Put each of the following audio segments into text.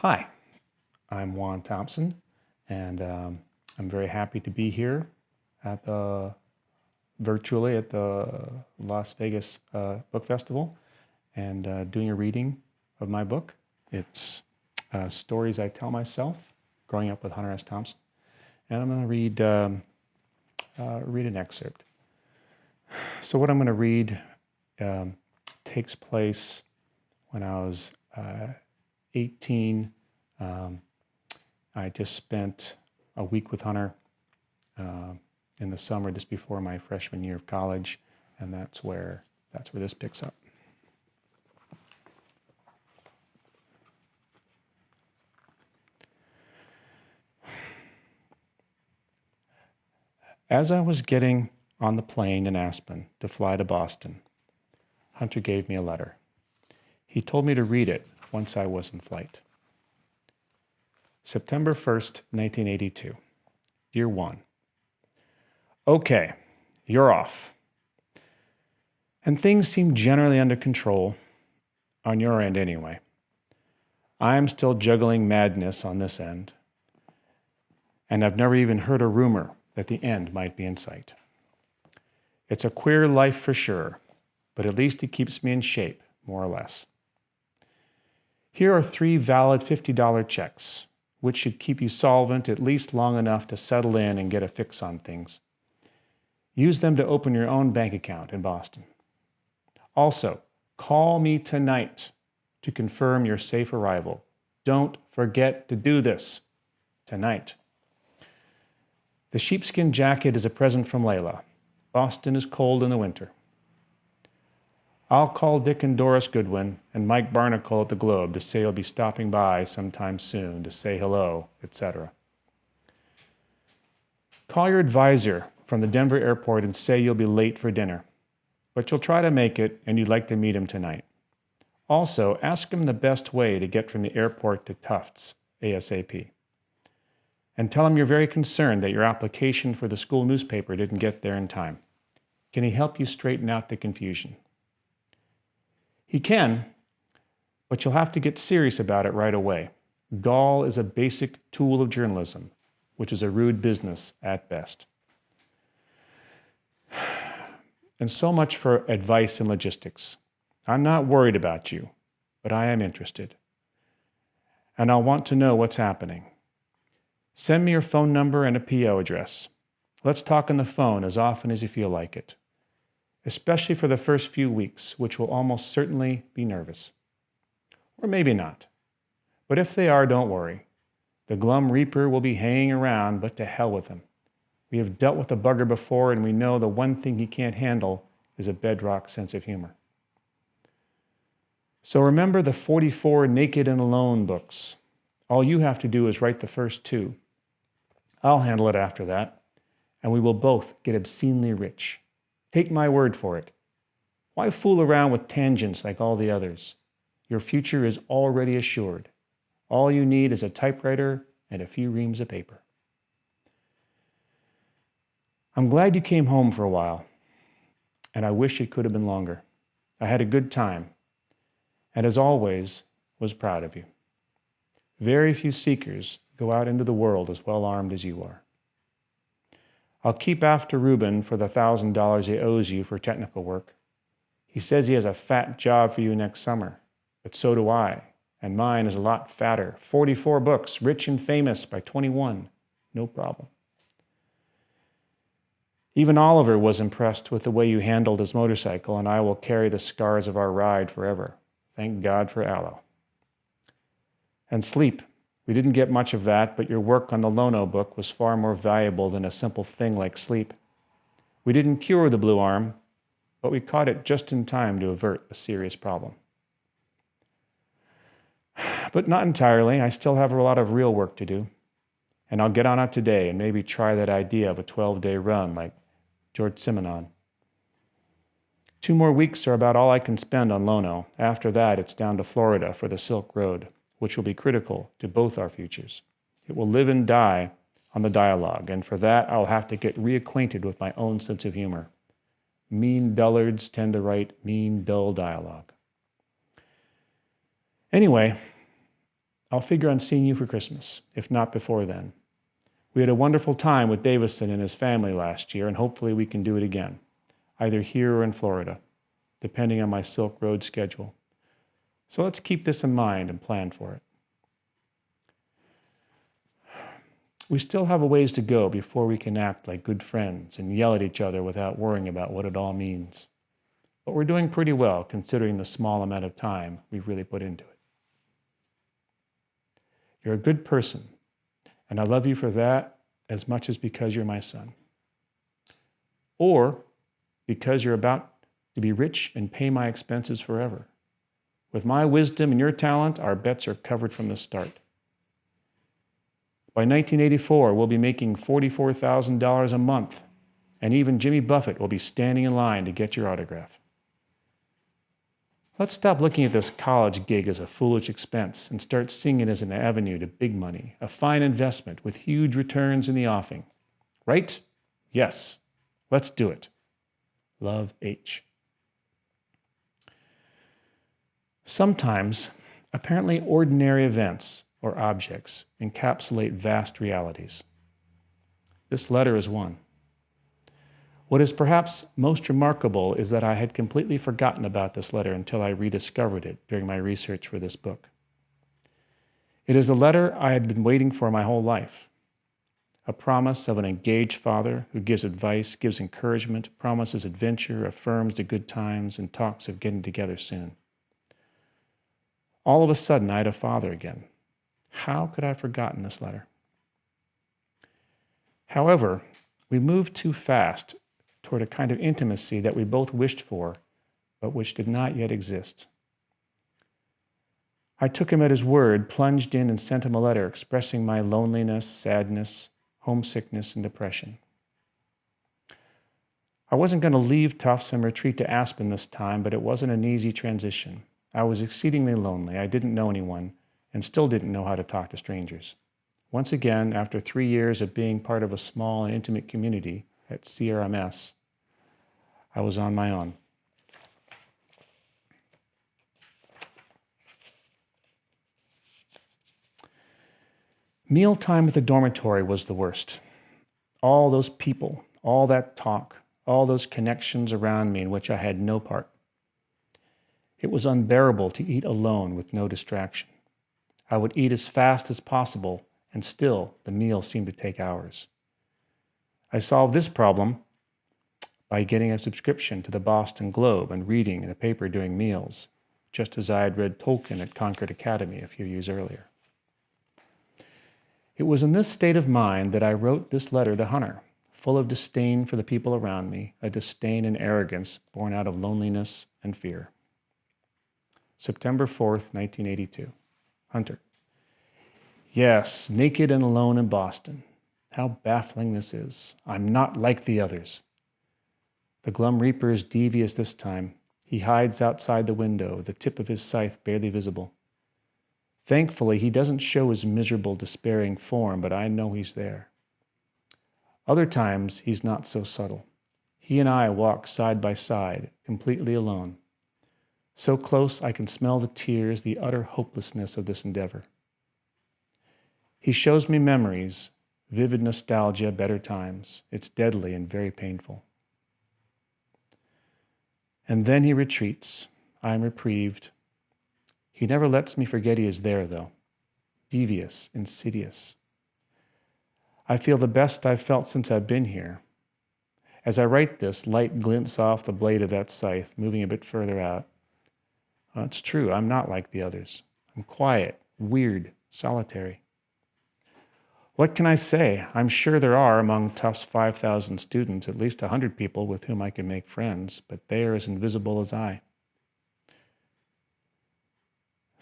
Hi, I'm Juan Thompson, and I'm very happy to be here at virtually at the Las Vegas Book Festival and doing a reading of my book. It's Stories I Tell Myself, Growing Up with Hunter S. Thompson. And I'm going to read an excerpt. So what I'm going to read takes place when I was 18. I just spent a week with Hunter in the summer just before my freshman year of college, and that's where this picks up. As I was getting on the plane in Aspen to fly to Boston, Hunter gave me a letter. He told me to read it once I was in flight. September 1st, 1982. Dear Juan, okay, you're off. And things seem generally under control, on your end anyway. I'm still juggling madness on this end, and I've never even heard a rumor that the end might be in sight. It's a queer life for sure, but at least it keeps me in shape, more or less. Here are 3 valid $50 checks, which should keep you solvent at least long enough to settle in and get a fix on things. Use them to open your own bank account in Boston. Also, call me tonight to confirm your safe arrival. Don't forget to do this tonight. The sheepskin jacket is a present from Layla. Boston is cold in the winter. I'll call Dick and Doris Goodwin and Mike Barnacle at the Globe to say you'll be stopping by sometime soon to say hello, etc. Call your advisor from the Denver airport and say you'll be late for dinner, but you'll try to make it and you'd like to meet him tonight. Also, ask him the best way to get from the airport to Tufts ASAP. And tell him you're very concerned that your application for the school newspaper didn't get there in time. Can he help you straighten out the confusion? He can, but you'll have to get serious about it right away. Gall is a basic tool of journalism, which is a rude business at best. And so much for advice and logistics. I'm not worried about you, but I am interested. And I'll want to know what's happening. Send me your phone number and a PO address. Let's talk on the phone as often as you feel like it, especially for the first few weeks, which will almost certainly be nervous. Or maybe not. But if they are, don't worry. The glum reaper will be hanging around, but to hell with him. We have dealt with the bugger before, and we know the one thing he can't handle is a bedrock sense of humor. So remember the 44 Naked and Alone books. All you have to do is write the first 2. I'll handle it after that, and we will both get obscenely rich. Take my word for it. Why fool around with tangents like all the others? Your future is already assured. All you need is a typewriter and a few reams of paper. I'm glad you came home for a while, and I wish it could have been longer. I had a good time, and as always, was proud of you. Very few seekers go out into the world as well armed as you are. I'll keep after Ruben for the $1,000 he owes you for technical work. He says he has a fat job for you next summer, but so do I, and mine is a lot fatter. 44 books, rich and famous by 21. No problem. Even Oliver was impressed with the way you handled his motorcycle, and I will carry the scars of our ride forever. Thank God for aloe. And sleep. We didn't get much of that, but your work on the Lono book was far more valuable than a simple thing like sleep. We didn't cure the blue arm, but we caught it just in time to avert a serious problem. But not entirely. I still have a lot of real work to do. And I'll get on it today and maybe try that idea of a 12-day run like George Simenon. 2 more weeks are about all I can spend on Lono. After that, it's down to Florida for the Silk Road, which will be critical to both our futures. It will live and die on the dialogue, and for that I'll have to get reacquainted with my own sense of humor. Mean dullards tend to write mean, dull dialogue. Anyway, I'll figure on seeing you for Christmas, if not before then. We had a wonderful time with Davison and his family last year, and hopefully we can do it again, either here or in Florida, depending on my Silk Road schedule. So let's keep this in mind and plan for it. We still have a ways to go before we can act like good friends and yell at each other without worrying about what it all means. But we're doing pretty well considering the small amount of time we've really put into it. You're a good person, and I love you for that as much as because you're my son. Or because you're about to be rich and pay my expenses forever. With my wisdom and your talent, our bets are covered from the start. By 1984, we'll be making $44,000 a month, and even Jimmy Buffett will be standing in line to get your autograph. Let's stop looking at this college gig as a foolish expense and start seeing it as an avenue to big money, a fine investment with huge returns in the offing. Right? Yes. Let's do it. Love, H. Sometimes, apparently ordinary events or objects encapsulate vast realities. This letter is one. What is perhaps most remarkable is that I had completely forgotten about this letter until I rediscovered it during my research for this book. It is a letter I had been waiting for my whole life. A promise of an engaged father who gives advice, gives encouragement, promises adventure, affirms the good times, and talks of getting together soon. All of a sudden, I had a father again. How could I have forgotten this letter? However, we moved too fast toward a kind of intimacy that we both wished for, but which did not yet exist. I took him at his word, plunged in and sent him a letter expressing my loneliness, sadness, homesickness, and depression. I wasn't going to leave Tufts and retreat to Aspen this time, but it wasn't an easy transition. I was exceedingly lonely. I didn't know anyone and still didn't know how to talk to strangers. Once again, after 3 years of being part of a small and intimate community at CRMS, I was on my own. Mealtime at the dormitory was the worst. All those people, all that talk, all those connections around me in which I had no part. It was unbearable to eat alone with no distraction. I would eat as fast as possible, and still the meal seemed to take hours. I solved this problem by getting a subscription to the Boston Globe and reading in the paper during meals, just as I had read Tolkien at Concord Academy a few years earlier. It was in this state of mind that I wrote this letter to Hunter, full of disdain for the people around me, a disdain and arrogance born out of loneliness and fear. September 4th, 1982. Hunter. Yes, naked and alone in Boston. How baffling this is. I'm not like the others. The Glum Reaper is devious this time. He hides outside the window, the tip of his scythe barely visible. Thankfully, he doesn't show his miserable, despairing form, but I know he's there. Other times, he's not so subtle. He and I walk side by side, completely alone. So close I can smell the tears, the utter hopelessness of this endeavor. He shows me memories, vivid nostalgia, better times. It's deadly and very painful. And then he retreats. I am reprieved. He never lets me forget he is there, though. Devious, insidious. I feel the best I've felt since I've been here. As I write this, light glints off the blade of that scythe, moving a bit further out. It's true, I'm not like the others. I'm quiet, weird, solitary. What can I say? I'm sure there are among Tufts' 5,000 students at least 100 people with whom I can make friends, but they are as invisible as I.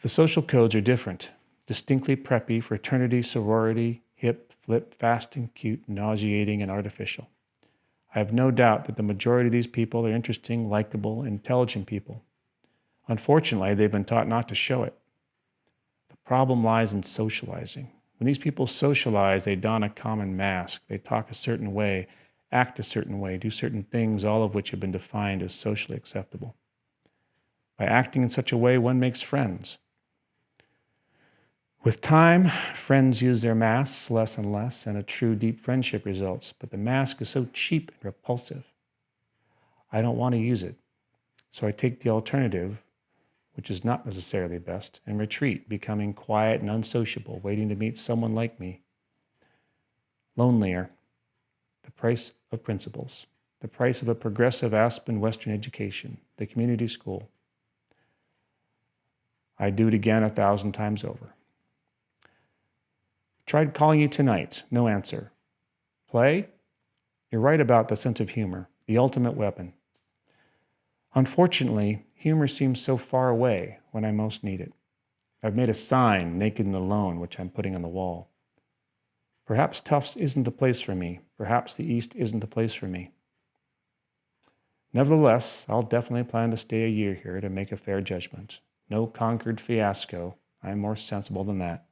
The social codes are different, distinctly preppy, fraternity, sorority, hip, flip, fast and cute, nauseating and artificial. I have no doubt that the majority of these people are interesting, likable, intelligent people. Unfortunately, they've been taught not to show it. The problem lies in socializing. When these people socialize, they don a common mask. They talk a certain way, act a certain way, do certain things, all of which have been defined as socially acceptable. By acting in such a way, one makes friends. With time, friends use their masks less and less, and a true deep friendship results. But the mask is so cheap and repulsive. I don't want to use it. So I take the alternative, which is not necessarily best, and retreat, becoming quiet and unsociable, waiting to meet someone like me. Lonelier. The price of principles. The price of a progressive Aspen Western education. The community school. I'd do it again 1,000 times over. Tried calling you tonight. No answer. Play? You're right about the sense of humor, the ultimate weapon. Unfortunately, humor seems so far away when I most need it. I've made a sign, naked and alone, which I'm putting on the wall. Perhaps Tufts isn't the place for me. Perhaps the East isn't the place for me. Nevertheless, I'll definitely plan to stay a year here to make a fair judgment. No Concord fiasco. I'm more sensible than that.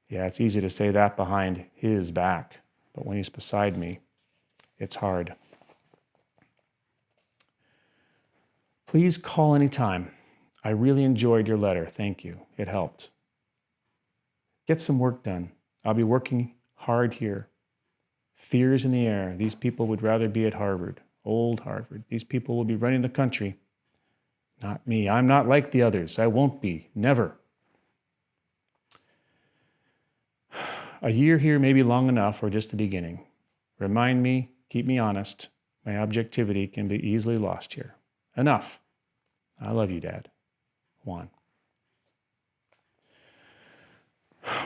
Yeah, it's easy to say that behind his back, but when he's beside me, it's hard. Please call anytime. I really enjoyed your letter. Thank you. It helped. Get some work done. I'll be working hard here. Fear's in the air. These people would rather be at Harvard, old Harvard. These people will be running the country. Not me. I'm not like the others. I won't be. Never. A year here may be long enough or just the beginning. Remind me, keep me honest. My objectivity can be easily lost here. Enough. I love you, Dad. Juan.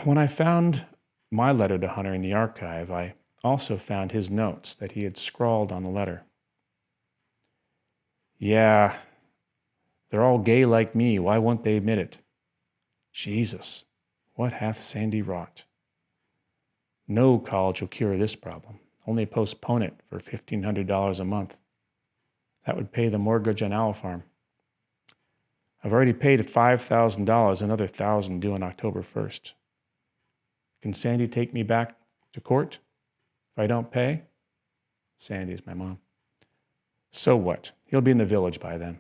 When I found my letter to Hunter in the archive, I also found his notes that he had scrawled on the letter. Yeah, they're all gay like me. Why won't they admit it? Jesus, what hath Sandy wrought? No college will cure this problem. Only postpone it for $1,500 a month. That would pay the mortgage on Owl Farm. I've already paid $5,000, another $1,000 due on October 1st. Can Sandy take me back to court if I don't pay? Sandy is my mom. So what? He'll be in the village by then.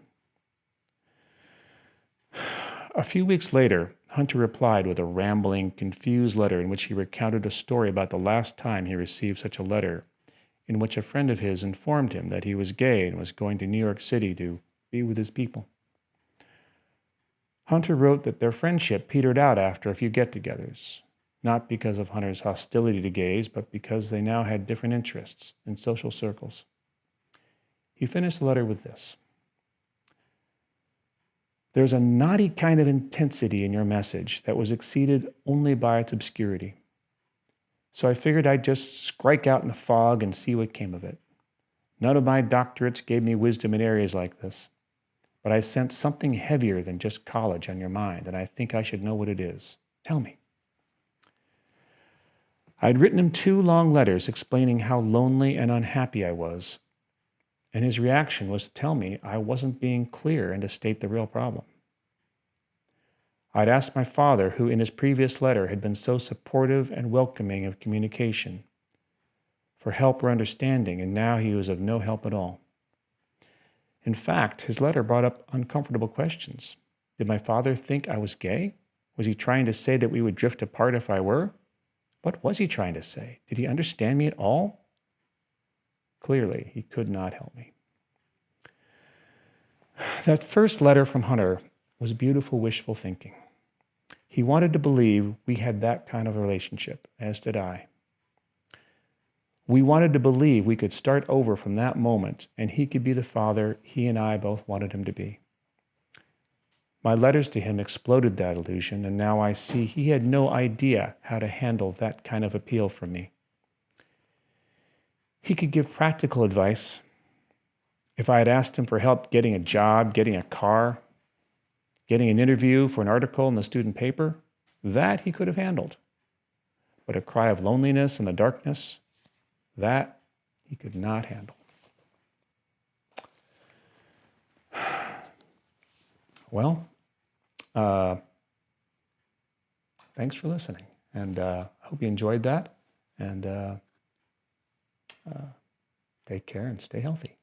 A few weeks later, Hunter replied with a rambling, confused letter in which he recounted a story about the last time he received such a letter, in which a friend of his informed him that he was gay and was going to New York City to be with his people. Hunter wrote that their friendship petered out after a few get-togethers, not because of Hunter's hostility to gays, but because they now had different interests in social circles. He finished the letter with this. There's a naughty kind of intensity in your message that was exceeded only by its obscurity. So I figured I'd just strike out in the fog and see what came of it. None of my doctorates gave me wisdom in areas like this, but I sense something heavier than just college on your mind, and I think I should know what it is. Tell me. I'd written him 2 long letters explaining how lonely and unhappy I was, and his reaction was to tell me I wasn't being clear and to state the real problem. I'd asked my father, who in his previous letter had been so supportive and welcoming of communication, for help or understanding, and now he was of no help at all. In fact, his letter brought up uncomfortable questions. Did my father think I was gay? Was he trying to say that we would drift apart if I were? What was he trying to say? Did he understand me at all? Clearly, he could not help me. That first letter from Hunter was beautiful wishful thinking. He wanted to believe we had that kind of relationship, as did I. We wanted to believe we could start over from that moment and he could be the father he and I both wanted him to be. My letters to him exploded that illusion, and now I see he had no idea how to handle that kind of appeal from me. He could give practical advice. If I had asked him for help getting a job, getting a car, getting an interview for an article in the student paper, that he could have handled. But a cry of loneliness in the darkness, that he could not handle. Well, thanks for listening, and I hope you enjoyed that, and take care and stay healthy.